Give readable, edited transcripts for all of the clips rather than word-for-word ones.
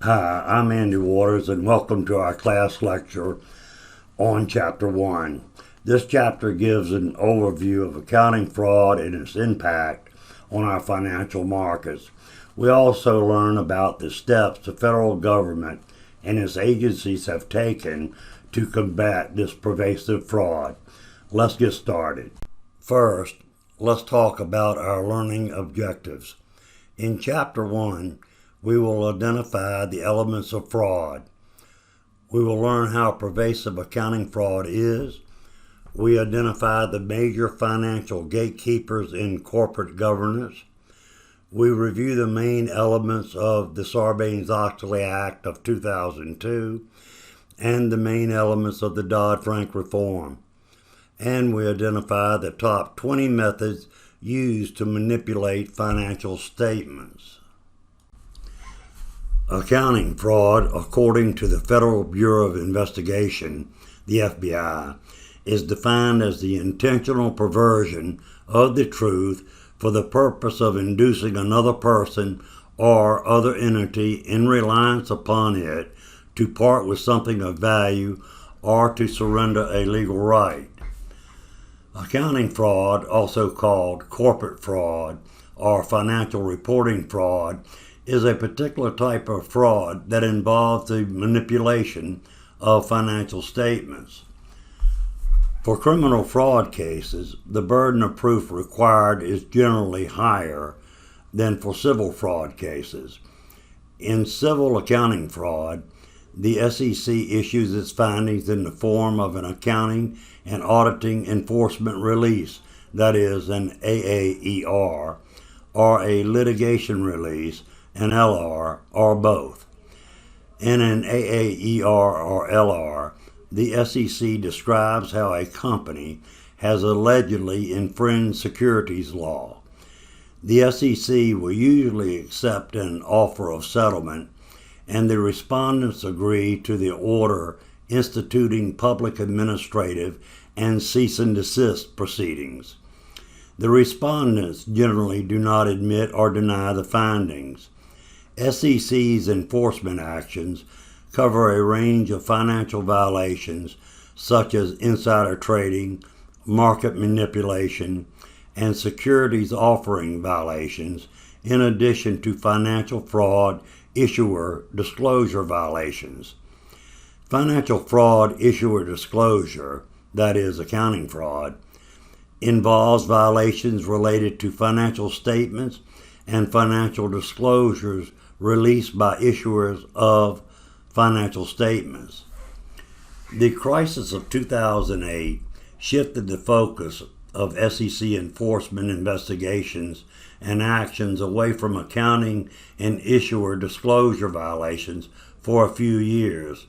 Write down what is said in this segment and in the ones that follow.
Hi, I'm Andy Waters, and welcome to our class lecture on Chapter 1. This chapter gives an overview of accounting fraud and its impact on our financial markets. We also learn about the steps the federal government and its agencies have taken to combat this pervasive fraud. Let's get started. First, let's talk about our learning objectives. In Chapter 1, we will identify the elements of fraud. We will learn how pervasive accounting fraud is. We identify the major financial gatekeepers in corporate governance. We review the main elements of the Sarbanes-Oxley Act of 2002 and the main elements of the Dodd-Frank reform. And we identify the top 20 methods used to manipulate financial statements. Accounting fraud, according to the Federal Bureau of Investigation, the FBI, is defined as the intentional perversion of the truth for the purpose of inducing another person or other entity in reliance upon it to part with something of value or to surrender a legal right. Accounting fraud, also called corporate fraud or financial reporting fraud, is a particular type of fraud that involves the manipulation of financial statements. For criminal fraud cases, the burden of proof required is generally higher than for civil fraud cases. In civil accounting fraud, the SEC issues its findings in the form of an accounting and auditing enforcement release, that is, an AAER, or a litigation release, an LR, or both. In an AAER or LR, the SEC describes how a company has allegedly infringed securities law. The SEC will usually accept an offer of settlement, and the respondents agree to the order instituting public administrative and cease and desist proceedings. The respondents generally do not admit or deny the findings. SEC's enforcement actions cover a range of financial violations such as insider trading, market manipulation, and securities offering violations, in addition to financial fraud issuer disclosure violations. Financial fraud issuer disclosure, that is, accounting fraud, involves violations related to financial statements and financial disclosures released by issuers of financial statements. The crisis of 2008 shifted the focus of SEC enforcement investigations and actions away from accounting and issuer disclosure violations for a few years.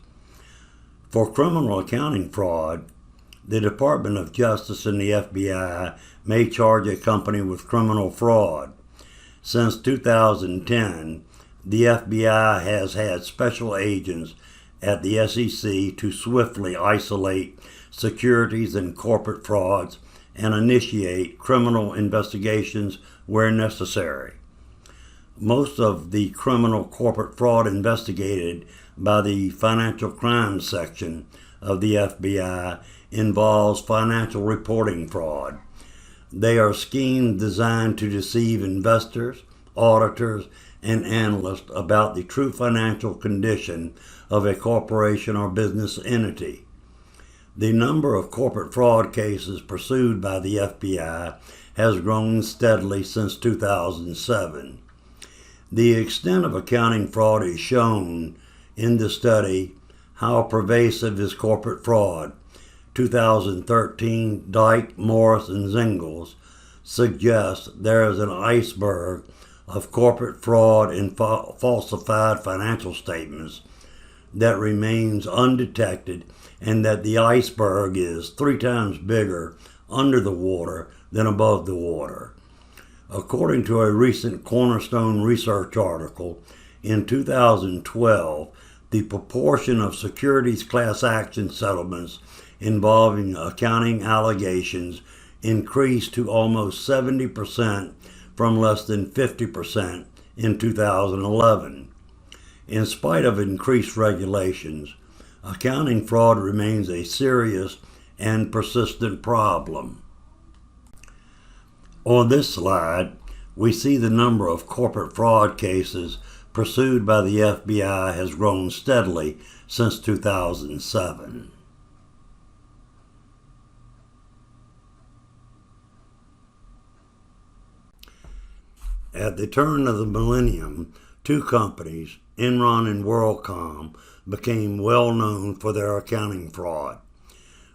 For criminal accounting fraud, the Department of Justice and the FBI may charge a company with criminal fraud. Since 2010, the FBI has had special agents at the SEC to swiftly isolate securities and corporate frauds and initiate criminal investigations where necessary. Most of the criminal corporate fraud investigated by the Financial Crimes section of the FBI involves financial reporting fraud. They are schemes designed to deceive investors, auditors, and analysts about the true financial condition of a corporation or business entity. The number of corporate fraud cases pursued by the FBI has grown steadily since 2007. The extent of accounting fraud is shown in the study How Pervasive is Corporate Fraud? 2013, Dyke, Morris, and Zingles suggests there is an iceberg of corporate fraud and falsified financial statements that remains undetected, and that the iceberg is 3 times bigger under the water than above the water. According to a recent Cornerstone research article, in 2012, the proportion of securities class action settlements involving accounting allegations increased to almost 70% from less than 50% in 2011. In spite of increased regulations, accounting fraud remains a serious and persistent problem. On this slide, we see the number of corporate fraud cases pursued by the FBI has grown steadily since 2007. At the turn of the millennium, two companies, Enron and WorldCom, became well known for their accounting fraud.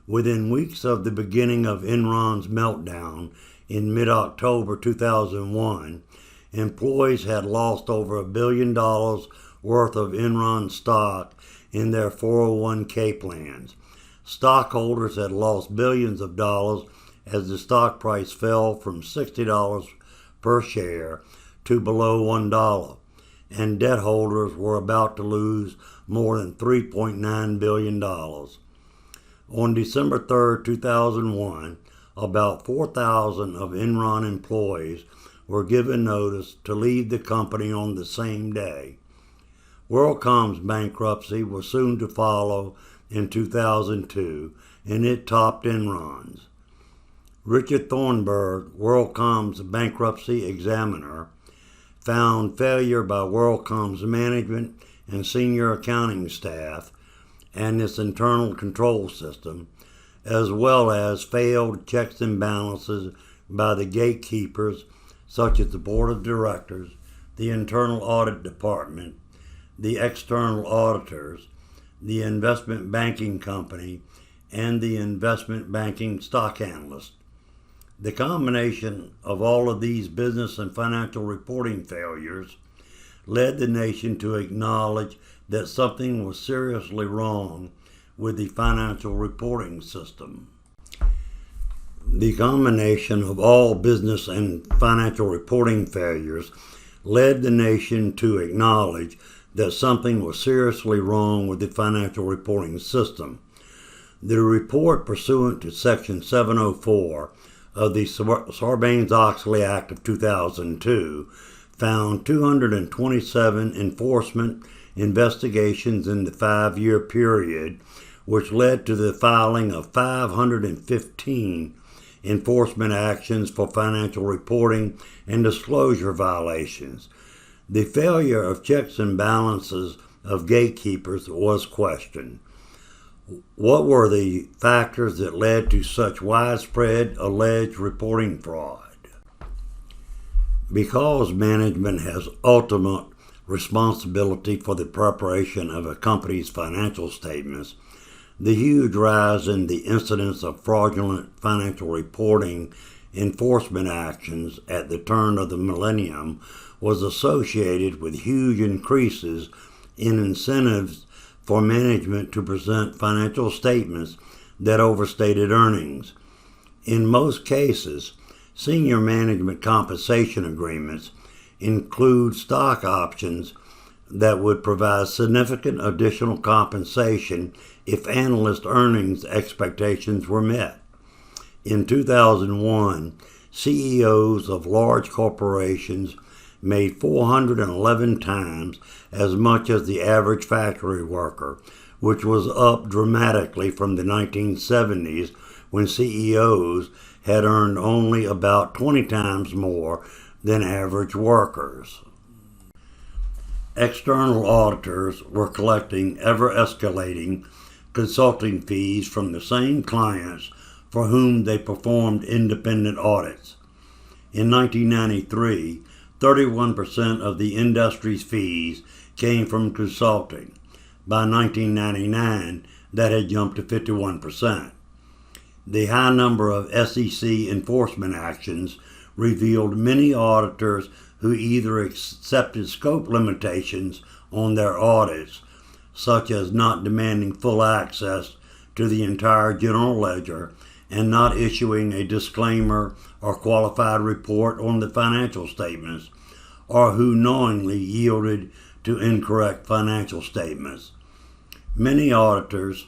Within weeks of the beginning of Enron's meltdown in mid-October 2001, employees had lost over $1 billion worth of Enron stock in their 401k plans. Stockholders had lost billions of dollars as the stock price fell from $60 per share to below $1, and debt holders were about to lose more than $3.9 billion. On December 3, 2001, about 4,000 of Enron employees were given notice to leave the company on the same day. WorldCom's bankruptcy was soon to follow in 2002, and it topped Enron's. Richard Thornburg, WorldCom's bankruptcy examiner, found failure by WorldCom's management and senior accounting staff and its internal control system, as well as failed checks and balances by the gatekeepers such as the board of directors, the internal audit department, the external auditors, the investment banking company, and the investment banking stock analyst. The combination of all of these business and financial reporting failures led the nation to acknowledge that something was seriously wrong with the financial reporting system. The combination of all business and financial reporting failures led the nation to acknowledge that something was seriously wrong with the financial reporting system. The report pursuant to Section 704 of the Sarbanes-Oxley Act of 2002 found 227 enforcement investigations in the 5-year period, which led to the filing of 515 enforcement actions for financial reporting and disclosure violations. The failure of checks and balances of gatekeepers was questioned. What were the factors that led to such widespread alleged reporting fraud? Because management has ultimate responsibility for the preparation of a company's financial statements, the huge rise in the incidence of fraudulent financial reporting enforcement actions at the turn of the millennium was associated with huge increases in incentives for management to present financial statements that overstated earnings. In most cases, senior management compensation agreements include stock options that would provide significant additional compensation if analyst earnings expectations were met. In 2001, CEOs of large corporations made 411 times as much as the average factory worker, which was up dramatically from the 1970s when CEOs had earned only about 20 times more than average workers. External auditors were collecting ever-escalating consulting fees from the same clients for whom they performed independent audits. In 1993, 31% of the industry's fees came from consulting. By 1999, that had jumped to 51%. The high number of SEC enforcement actions revealed many auditors who either accepted scope limitations on their audits, such as not demanding full access to the entire general ledger and not issuing a disclaimer or qualified report on the financial statements, or who knowingly yielded to incorrect financial statements. Many auditors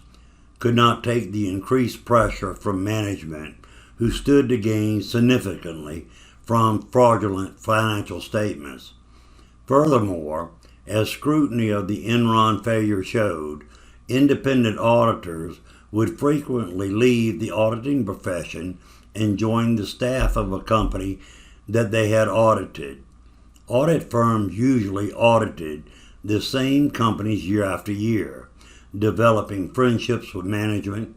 could not take the increased pressure from management, who stood to gain significantly from fraudulent financial statements. Furthermore, As scrutiny of the Enron failure showed, independent auditors would frequently leave the auditing profession and join the staff of a company that they had audited. Audit firms usually audited the same companies year after year, developing friendships with management,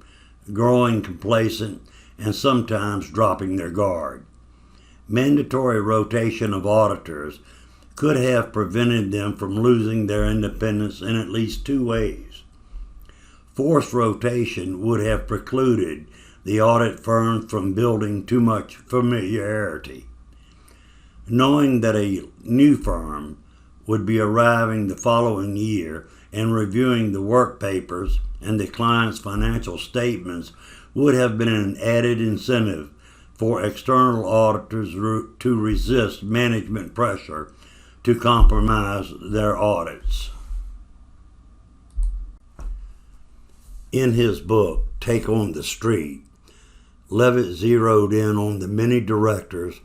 growing complacent, and sometimes dropping their guard. Mandatory rotation of auditors could have prevented them from losing their independence in at least two ways. Forced rotation would have precluded the audit firms from building too much familiarity. Knowing that a new firm would be arriving the following year and reviewing the work papers and the client's financial statements would have been an added incentive for external auditors to resist management pressure to compromise their audits. In his book, Take on the Street, Levitt zeroed in on the many directors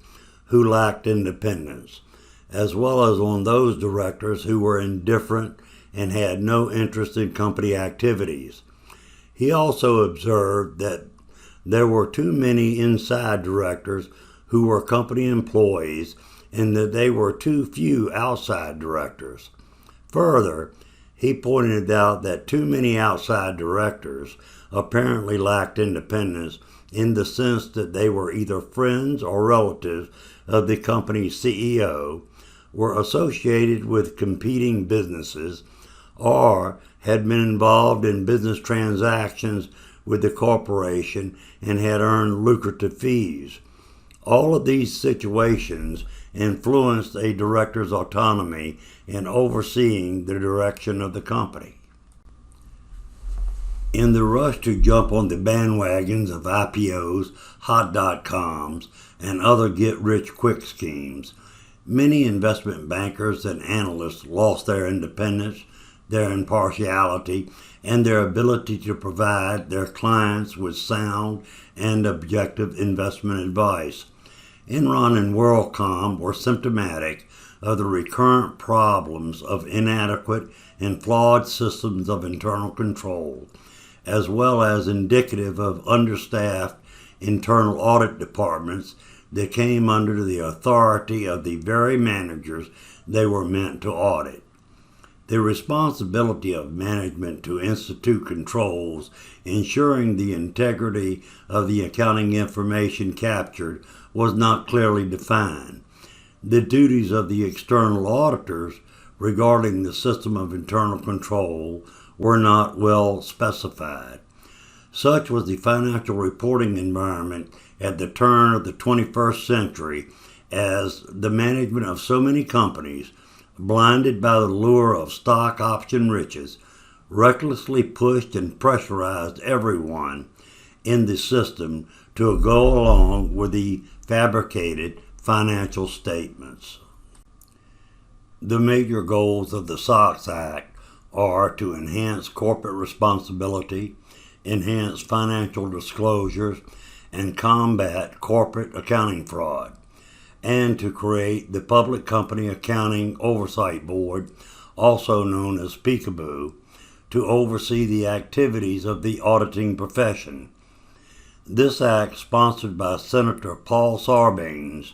who lacked independence, as well as on those directors who were indifferent and had no interest in company activities. He also observed that there were too many inside directors who were company employees and that there were too few outside directors. Further, he pointed out that too many outside directors apparently lacked independence in the sense that they were either friends or relatives of the company's CEO, were associated with competing businesses, or had been involved in business transactions with the corporation and had earned lucrative fees. All of these situations influenced a director's autonomy in overseeing the direction of the company. In the rush to jump on the bandwagons of IPOs, hot.coms, and other get-rich-quick schemes, many investment bankers and analysts lost their independence, their impartiality, and their ability to provide their clients with sound and objective investment advice. Enron and WorldCom were symptomatic of the recurrent problems of inadequate and flawed systems of internal control, as well as indicative of understaffed internal audit departments that came under the authority of the very managers they were meant to audit. The responsibility of management to institute controls ensuring the integrity of the accounting information captured was not clearly defined. The duties of the external auditors regarding the system of internal control were not well specified. Such was the financial reporting environment at the turn of the 21st century, as the management of so many companies, blinded by the lure of stock option riches, recklessly pushed and pressurized everyone in the system to go along with the fabricated financial statements. The major goals of the SOX Act are to enhance corporate responsibility, enhance financial disclosures, and combat corporate accounting fraud, and to create the Public Company Accounting Oversight Board, also known as Peekaboo, to oversee the activities of the auditing profession. This act, sponsored by Senator Paul Sarbanes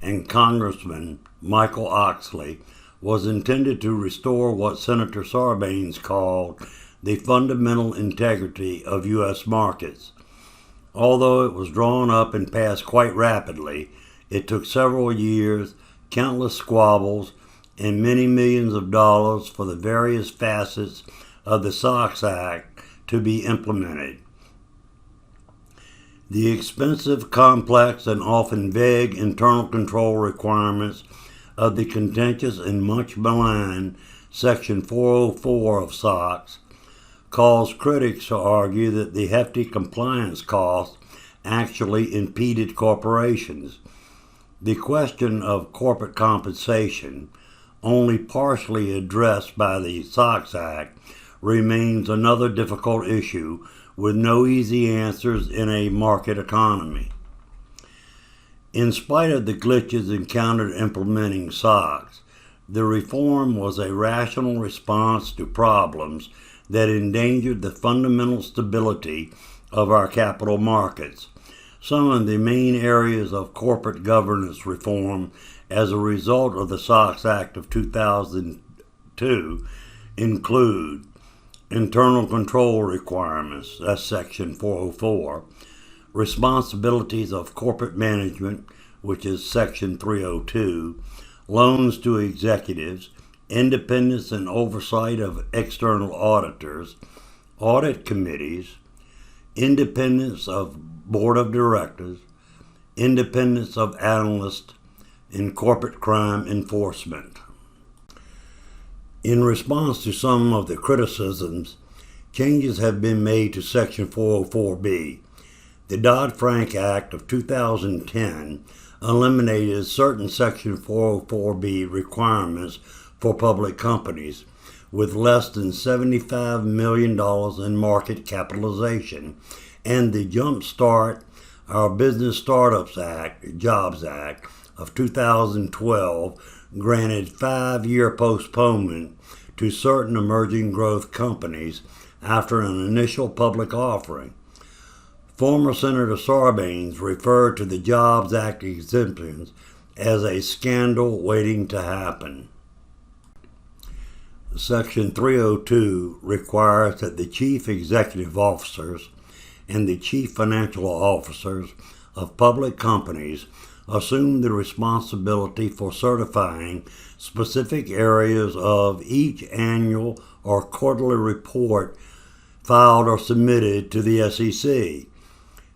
and Congressman Michael Oxley, was intended to restore what Senator Sarbanes called the fundamental integrity of U.S. markets. Although it was drawn up and passed quite rapidly, it took several years, countless squabbles, and many millions of dollars for the various facets of the SOX Act to be implemented. The expensive, complex, and often vague internal control requirements of the contentious and much maligned Section 404 of SOX caused critics to argue that the hefty compliance costs actually impeded corporations. The question of corporate compensation, only partially addressed by the SOX Act, remains another difficult issue with no easy answers in a market economy. In spite of the glitches encountered implementing SOX, The reform was a rational response to problems that endangered the fundamental stability of our capital markets. Some of the main areas of corporate governance reform as a result of the SOX Act of 2002 include internal control requirements, that's Section 404, responsibilities of corporate management, which is Section 302, loans to executives, independence and oversight of external auditors, audit committees, independence of board of directors, independence of analysts, and corporate crime enforcement. In response to some of the criticisms, changes have been made to Section 404B. The Dodd-Frank Act of 2010 eliminated certain Section 404B requirements for public companies with less than $75 million in market capitalization, and the Jumpstart Our Business Startups Act, Jobs Act of 2012 granted 5-year postponement to certain emerging growth companies after an initial public offering. Former Senator Sarbanes referred to the Jobs Act exemptions as a scandal waiting to happen. Section 302 requires that the chief executive officers and the chief financial officers of public companies assume the responsibility for certifying specific areas of each annual or quarterly report filed or submitted to the SEC.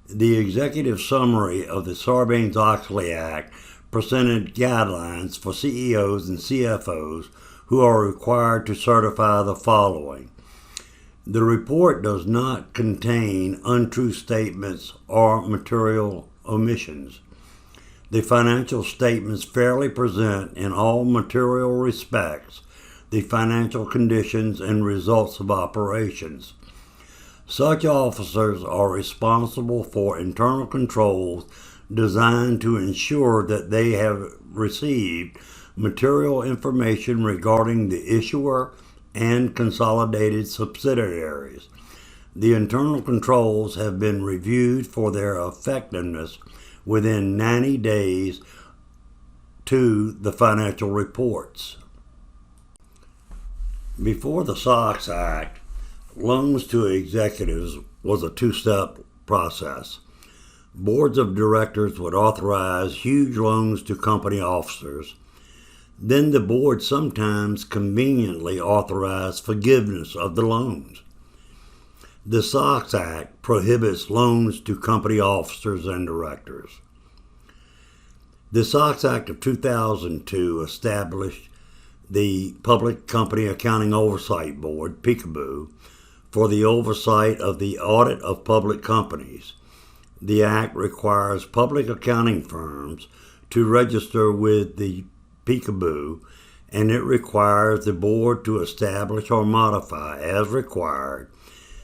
The executive summary of the Sarbanes-Oxley Act presented guidelines for CEOs and CFOs who are required to certify the following. The report does not contain untrue statements or material omissions. The financial statements fairly present in all material respects the financial conditions and results of operations. Such officers are responsible for internal controls designed to ensure that they have received material information regarding the issuer and consolidated subsidiaries. The internal controls have been reviewed for their effectiveness within 90 days to the financial reports. Before the SOX Act, loans to executives was a two-step process. Boards of directors would authorize huge loans to company officers. Then the board sometimes conveniently authorized forgiveness of the loans. The SOX Act prohibits loans to company officers and directors. The SOX Act of 2002 established the Public Company Accounting Oversight Board, PCABO, for the oversight of the audit of public companies. The Act requires public accounting firms to register with the PCABO, and it requires the board to establish or modify, as required,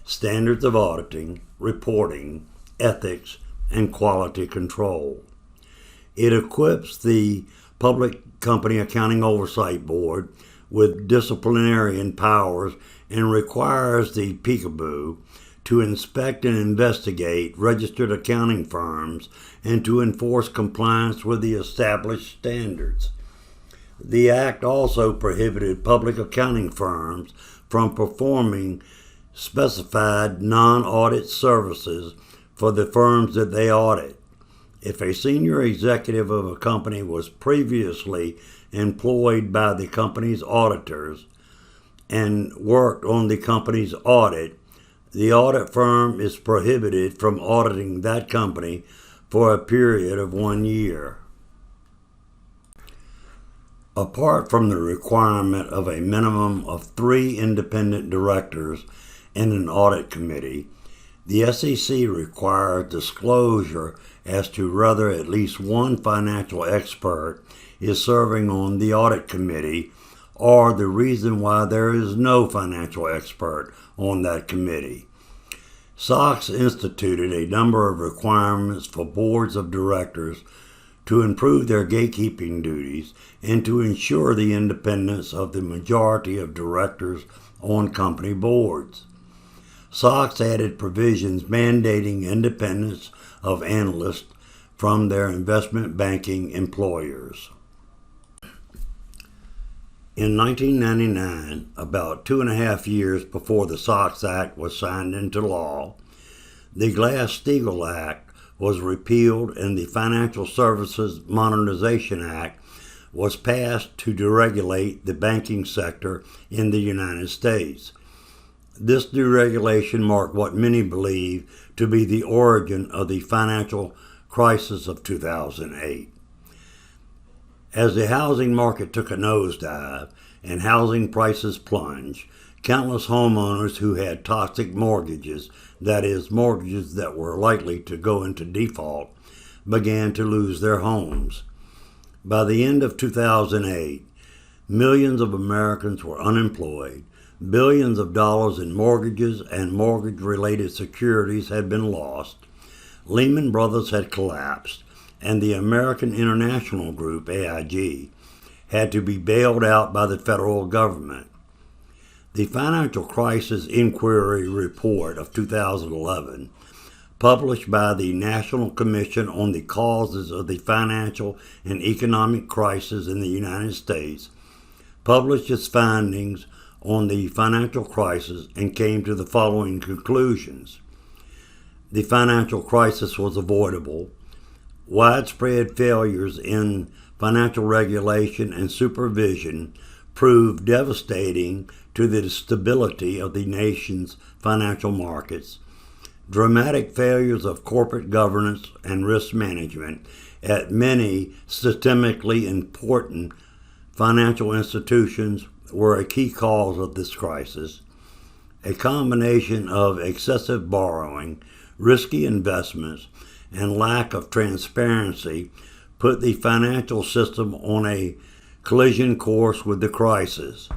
standards of auditing, reporting, ethics, and quality control. It equips the Public Company Accounting Oversight Board with disciplinary powers and requires the PCABO to inspect and investigate registered accounting firms and to enforce compliance with the established standards. The Act also prohibited public accounting firms from performing specified non-audit services for the firms that they audit. If a senior executive of a company was previously employed by the company's auditors and worked on the company's audit, the audit firm is prohibited from auditing that company for a period of 1 year. Apart from the requirement of a minimum of 3 independent directors in an audit committee, the SEC requires disclosure as to whether at least one financial expert is serving on the audit committee or the reason why there is no financial expert on that committee. SOX instituted a number of requirements for boards of directors to improve their gatekeeping duties and to ensure the independence of the majority of directors on company boards. SOX added provisions mandating independence of analysts from their investment banking employers. In 1999, about 2.5 years before the SOX Act was signed into law, the Glass-Steagall Act was repealed and the Financial Services Modernization Act was passed to deregulate the banking sector in the United States. This deregulation marked what many believe to be the origin of the financial crisis of 2008. As the housing market took a nosedive and housing prices plunged, countless homeowners who had toxic mortgages, that is, mortgages that were likely to go into default, began to lose their homes. By the end of 2008, millions of Americans were unemployed, billions of dollars in mortgages and mortgage-related securities had been lost, Lehman Brothers had collapsed, and the American International Group, AIG, had to be bailed out by the federal government. The Financial Crisis Inquiry Report of 2011, published by the National Commission on the Causes of the Financial and Economic Crisis in the United States, published its findings on the financial crisis and came to the following conclusions. The financial crisis was avoidable. Widespread failures in financial regulation and supervision proved devastating to the stability of the nation's financial markets. Dramatic failures of corporate governance and risk management at many systemically important financial institutions were a key cause of this crisis. A combination of excessive borrowing, risky investments, and lack of transparency put the financial system on a collision course with the crisis.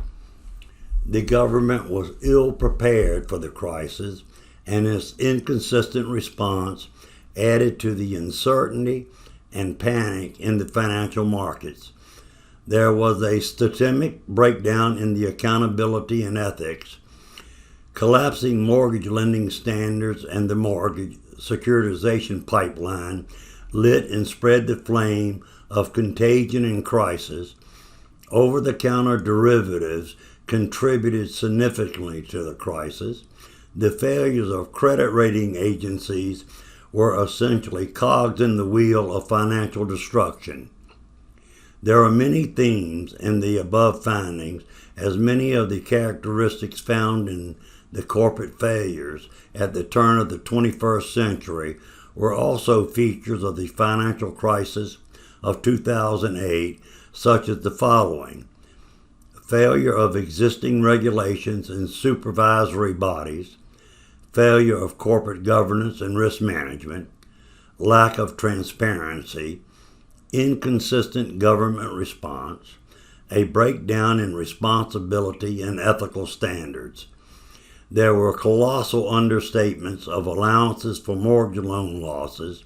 The government was ill prepared for the crisis, and its inconsistent response added to the uncertainty and panic in the financial markets. There was a systemic breakdown in the accountability and ethics. Collapsing mortgage lending standards and the mortgage securitization pipeline lit and spread the flame of contagion and crisis. Over-the-counter derivatives contributed significantly to the crisis. The failures of credit rating agencies were essentially cogs in the wheel of financial destruction. There are many themes in the above findings, as many of the characteristics found in the corporate failures at the turn of the 21st century were also features of the financial crisis of 2008, such as the following: failure of existing regulations and supervisory bodies, failure of corporate governance and risk management, lack of transparency, inconsistent government response, a breakdown in responsibility and ethical standards. There were colossal understatements of allowances for mortgage loan losses,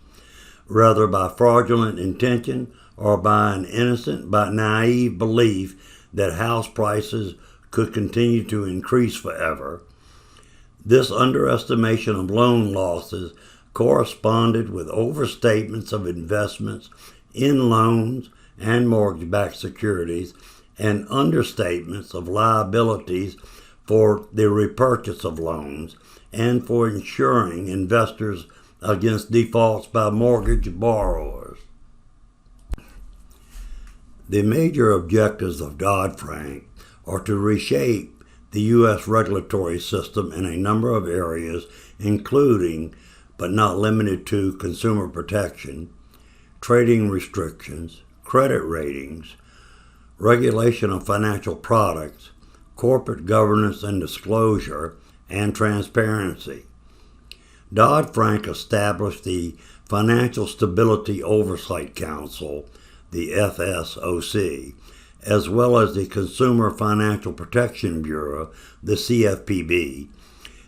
whether by fraudulent intention or by an innocent but naive belief that house prices could continue to increase forever. This underestimation of loan losses corresponded with overstatements of investments in loans and mortgage-backed securities and understatements of liabilities for the repurchase of loans and for insuring investors against defaults by mortgage borrowers. The major objectives of Dodd-Frank are to reshape the U.S. regulatory system in a number of areas, including, but not limited to, consumer protection, trading restrictions, credit ratings, regulation of financial products, corporate governance and disclosure, and transparency. Dodd-Frank established the Financial Stability Oversight Council, the FSOC, as well as the Consumer Financial Protection Bureau, the CFPB.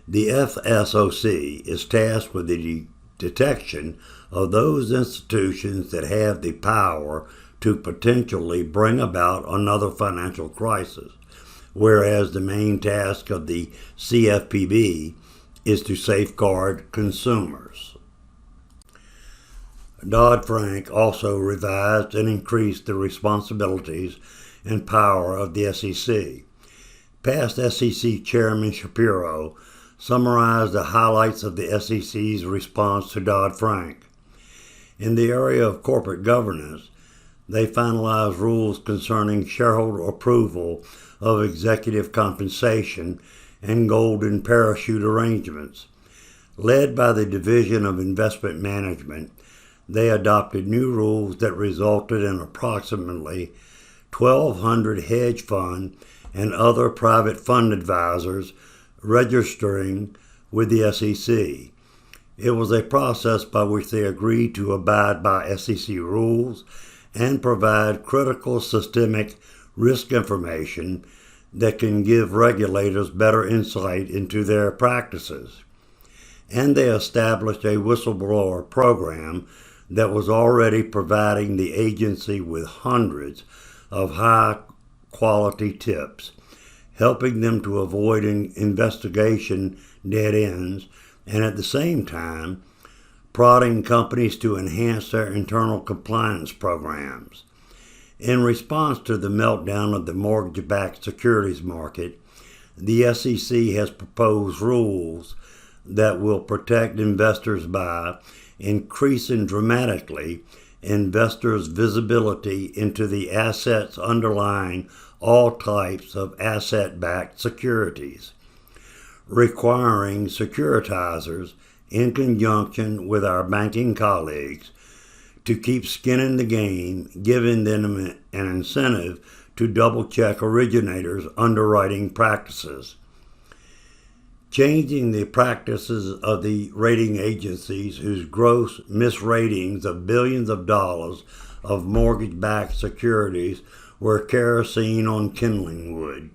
The FSOC is tasked with the detection of those institutions that have the power to potentially bring about another financial crisis, whereas the main task of the CFPB is to safeguard consumers. Dodd-Frank also revised and increased the responsibilities and power of the SEC. Past SEC Chairman Shapiro summarized the highlights of the SEC's response to Dodd-Frank. In the area of corporate governance, they finalized rules concerning shareholder approval of executive compensation and golden parachute arrangements. Led by the Division of Investment Management, they adopted new rules that resulted in approximately 1,200 hedge fund and other private fund advisors registering with the SEC. It was a process by which they agreed to abide by SEC rules and provide critical systemic risk information that can give regulators better insight into their practices. And they established a whistleblower program that was already providing the agency with hundreds of high-quality tips, helping them to avoid investigation dead ends, and at the same time, prodding companies to enhance their internal compliance programs. In response to the meltdown of the mortgage-backed securities market, the SEC has proposed rules that will protect investors by increasing dramatically investors' visibility into the assets underlying all types of asset-backed securities, requiring securitizers, in conjunction with our banking colleagues, to keep skin in the game, giving them an incentive to double-check originators' underwriting practices. Changing the practices of the rating agencies whose gross misratings of billions of dollars of mortgage-backed securities were kerosene on kindling wood.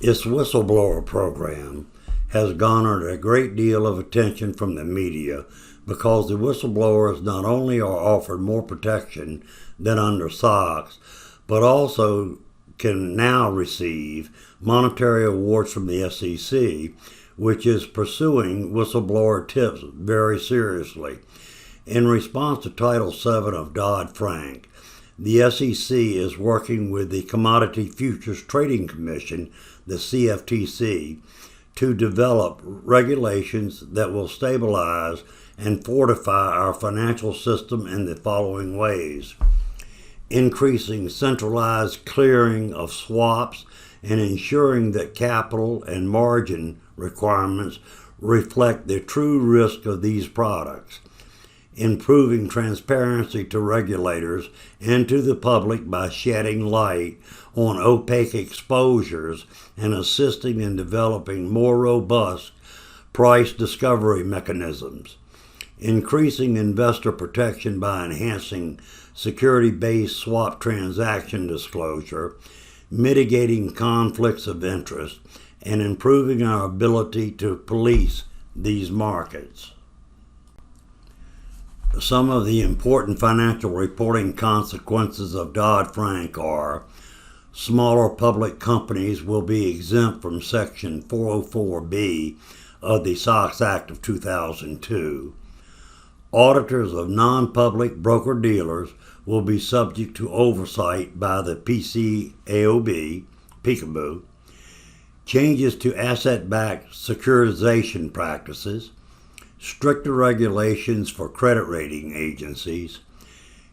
Its whistleblower program has garnered a great deal of attention from the media because the whistleblowers not only are offered more protection than under SOX, but also can now receive monetary awards from the SEC, which is pursuing whistleblower tips very seriously. In response to Title VII of Dodd-Frank, the SEC is working with the Commodity Futures Trading Commission, the CFTC, to develop regulations that will stabilize and fortify our financial system in the following ways: increasing centralized clearing of swaps and ensuring that capital and margin requirements reflect the true risk of these products, improving transparency to regulators and to the public by shedding light on opaque exposures and assisting in developing more robust price discovery mechanisms, increasing investor protection by enhancing security-based swap transaction disclosure, mitigating conflicts of interest, and improving our ability to police these markets. Some of the important financial reporting consequences of Dodd-Frank are: smaller public companies will be exempt from Section 404B of the SOX Act of 2002. Auditors of non-public broker-dealers will be subject to oversight by the PCAOB, Peekaboo. Changes to asset-backed securitization practices, stricter regulations for credit rating agencies,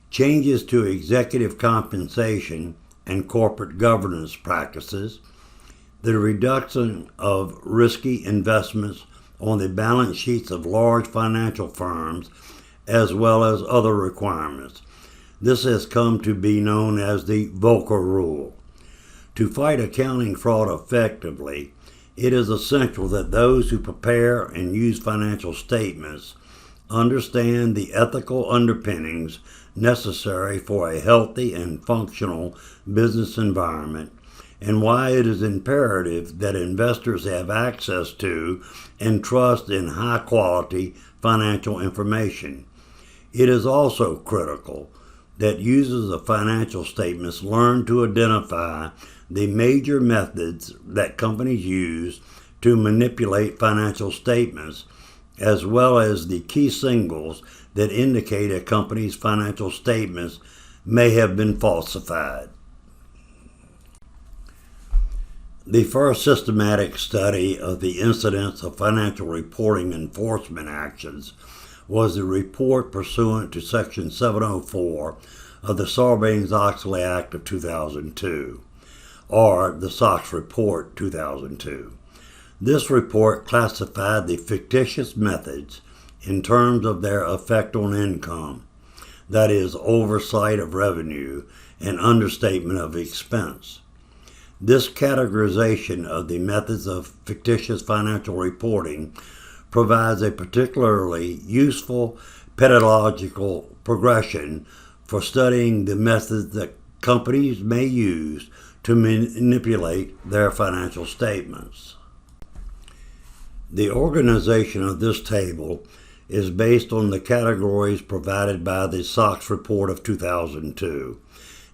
changes to executive compensation and corporate governance practices, the reduction of risky investments on the balance sheets of large financial firms, as well as other requirements. This has come to be known as the Volcker Rule. To fight accounting fraud effectively, it is essential that those who prepare and use financial statements understand the ethical underpinnings necessary for a healthy and functional business environment and why it is imperative that investors have access to and trust in high-quality financial information. It is also critical that users of financial statements learn to identify the major methods that companies use to manipulate financial statements, as well as the key signals that indicate a company's financial statements may have been falsified. The first systematic study of the incidence of financial reporting enforcement actions was the report pursuant to Section 704 of the Sarbanes-Oxley Act of 2002, or the SOX Report 2002. This report classified the fictitious methods in terms of their effect on income, that is, oversight of revenue and understatement of expense. This categorization of the methods of fictitious financial reporting provides a particularly useful pedagogical progression for studying the methods that companies may use to manipulate their financial statements. The organization of this table is based on the categories provided by the SOX Report of 2002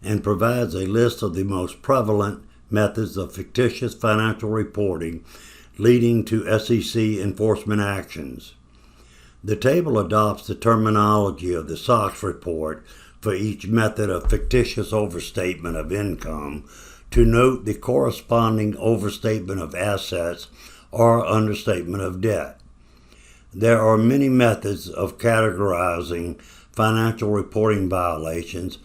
and provides a list of the most prevalent methods of fictitious financial reporting leading to SEC enforcement actions. The table adopts the terminology of the SOX report for each method of fictitious overstatement of income to note the corresponding overstatement of assets or understatement of debt. There are many methods of categorizing financial reporting violations,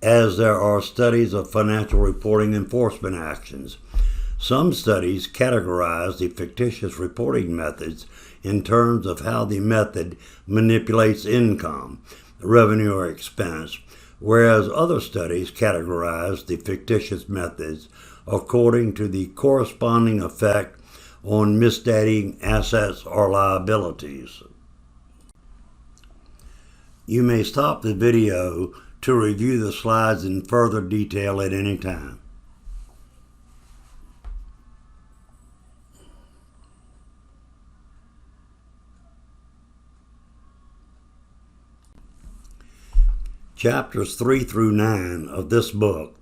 as there are studies of financial reporting enforcement actions. Some studies categorize the fictitious reporting methods in terms of how the method manipulates income, revenue, or expense, whereas other studies categorize the fictitious methods according to the corresponding effect on misstating assets or liabilities. You may stop the video to review the slides in further detail at any time. Chapters 3 through 9 of this book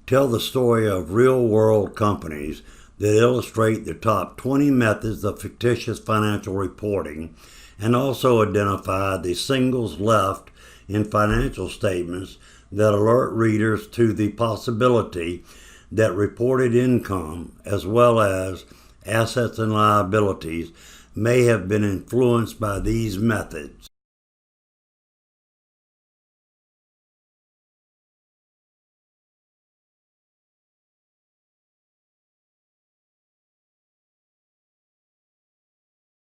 tell the story of real-world companies that illustrate the top 20 methods of fictitious financial reporting and also identify the signals left in financial statements that alert readers to the possibility that reported income, as well as assets and liabilities, may have been influenced by these methods.